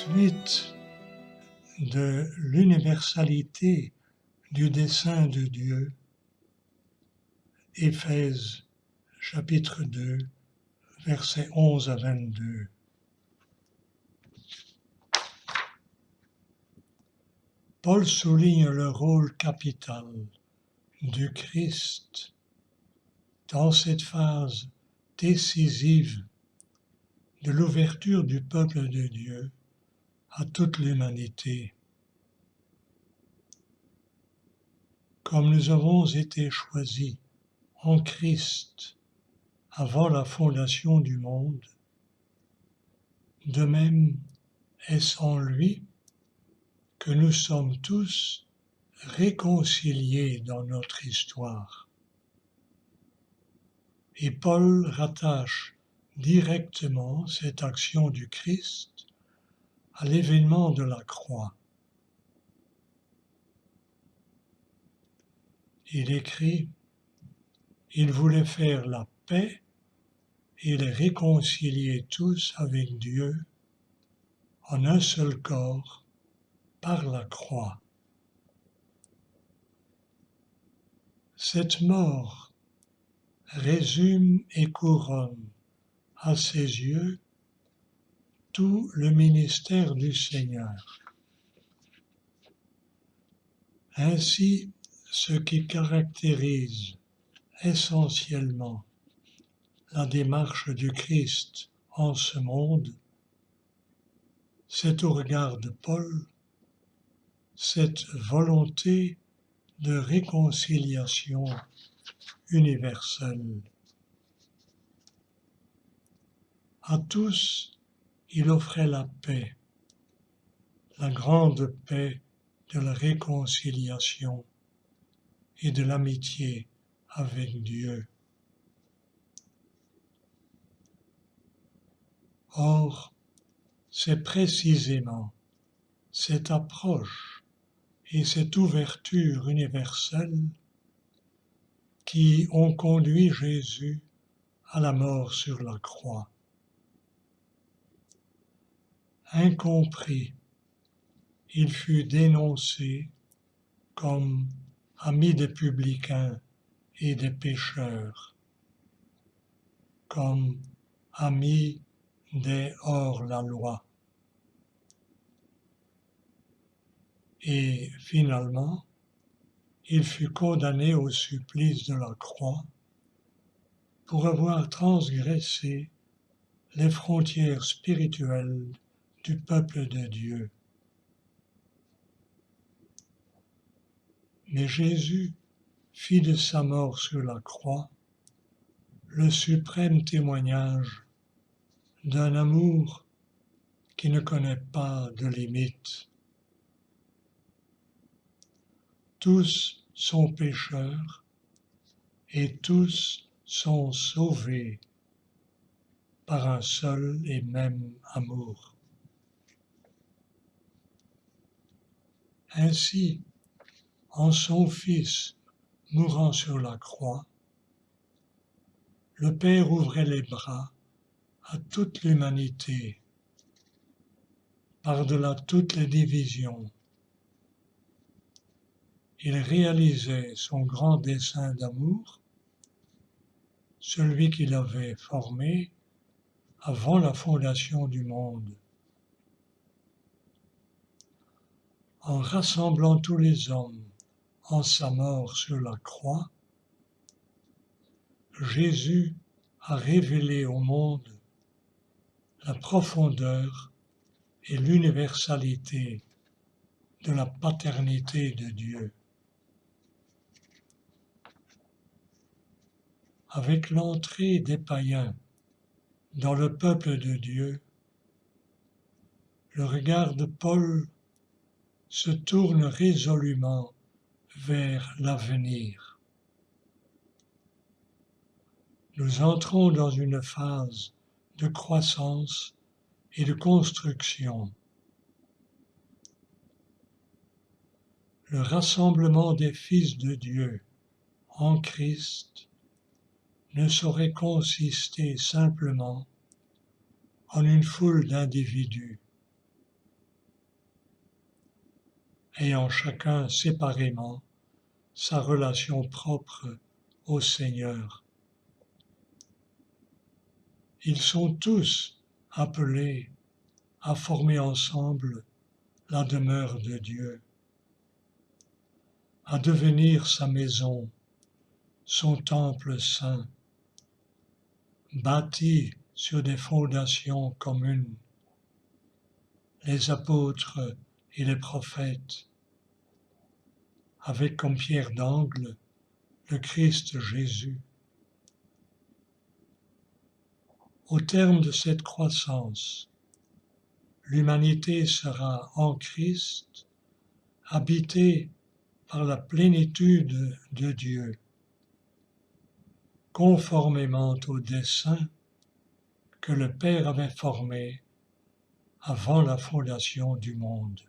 suite de l'universalité du dessein de Dieu, Éphèse chapitre 2, versets 11 à 22. Paul souligne le rôle capital du Christ dans cette phase décisive de l'ouverture du peuple de Dieu à toute l'humanité. Comme nous avons été choisis en Christ avant la fondation du monde, de même est-ce en lui que nous sommes tous réconciliés dans notre histoire. Et Paul rattache directement cette action du Christ à l'événement de la croix. Il écrit: « Il voulait faire la paix et les réconcilier tous avec Dieu en un seul corps par la croix. » Cette mort résume et couronne à ses yeux tout le ministère du Seigneur. Ainsi, ce qui caractérise essentiellement la démarche du Christ en ce monde, c'est au regard de Paul cette volonté de réconciliation universelle. À tous, il offrait la paix, la grande paix de la réconciliation et de l'amitié avec Dieu. Or, c'est précisément cette approche et cette ouverture universelle qui ont conduit Jésus à la mort sur la croix. Incompris, il fut dénoncé comme ami des publicains et des pécheurs, comme ami des hors-la-loi. Et finalement, il fut condamné au supplice de la croix pour avoir transgressé les frontières spirituelles du peuple de Dieu. Mais Jésus fit de sa mort sur la croix le suprême témoignage d'un amour qui ne connaît pas de limites. Tous sont pécheurs et tous sont sauvés par un seul et même amour. Ainsi, en son Fils mourant sur la croix, le Père ouvrait les bras à toute l'humanité, par-delà toutes les divisions. Il réalisait son grand dessein d'amour, celui qu'il avait formé avant la fondation du monde. En rassemblant tous les hommes en sa mort sur la croix, Jésus a révélé au monde la profondeur et l'universalité de la paternité de Dieu. Avec l'entrée des païens dans le peuple de Dieu, le regard de Paul se tourne résolument vers l'avenir. Nous entrons dans une phase de croissance et de construction. Le rassemblement des fils de Dieu en Christ ne saurait consister simplement en une foule d'individus, ayant chacun séparément sa relation propre au Seigneur. Ils sont tous appelés à former ensemble la demeure de Dieu, à devenir sa maison, son temple saint, bâti sur des fondations communes, les apôtres et les prophètes, avec comme pierre d'angle le Christ Jésus. Au terme de cette croissance, l'humanité sera en Christ, habitée par la plénitude de Dieu, conformément au dessein que le Père avait formé avant la fondation du monde.